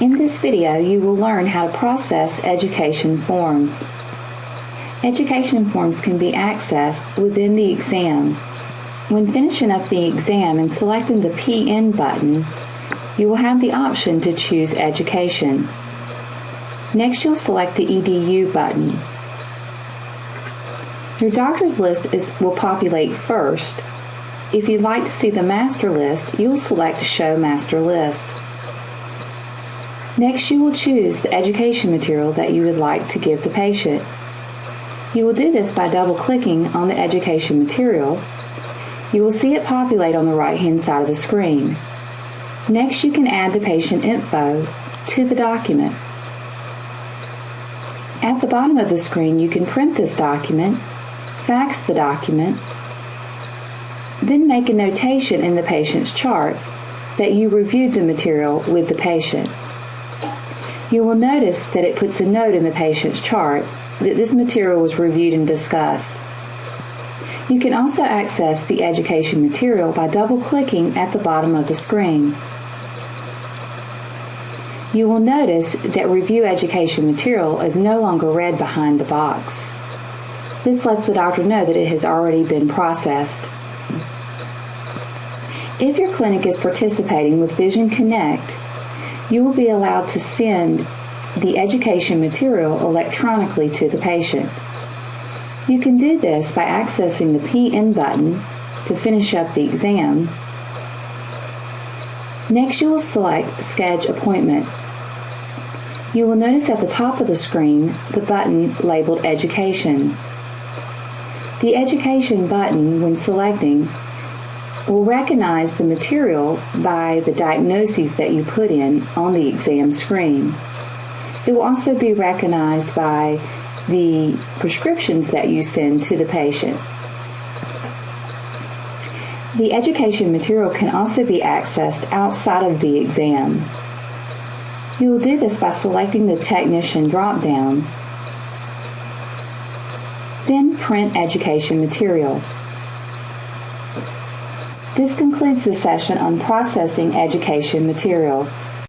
In this video, you will learn how to process education forms. Education forms can be accessed within the exam. When finishing up the exam and selecting the PN button, you will have the option to choose Education. Next, you'll select the EDU button. Your doctor's list will populate first. If you'd like to see the master list, you will select Show Master List. Next, you will choose the education material that you would like to give the patient. You will do this by double-clicking on the education material. You will see it populate on the right-hand side of the screen. Next, you can add the patient info to the document. At the bottom of the screen, you can print this document, fax the document, then make a notation in the patient's chart that you reviewed the material with the patient. You will notice that it puts a note in the patient's chart that this material was reviewed and discussed. You can also access the education material by double-clicking at the bottom of the screen. You will notice that Review Education Material is no longer read behind the box. This lets the doctor know that it has already been processed. If your clinic is participating with Vision Connect, you will be allowed to send the education material electronically to the patient. You can do this by accessing the PN button to finish up the exam. Next, you will select Schedule Appointment. You will notice at the top of the screen the button labeled Education. The Education button, when selecting, will recognize the material by the diagnoses that you put in on the exam screen. It will also be recognized by the prescriptions that you send to the patient. The education material can also be accessed outside of the exam. You will do this by selecting the Technician drop-down, then Print Education Material. This concludes the session on processing education material.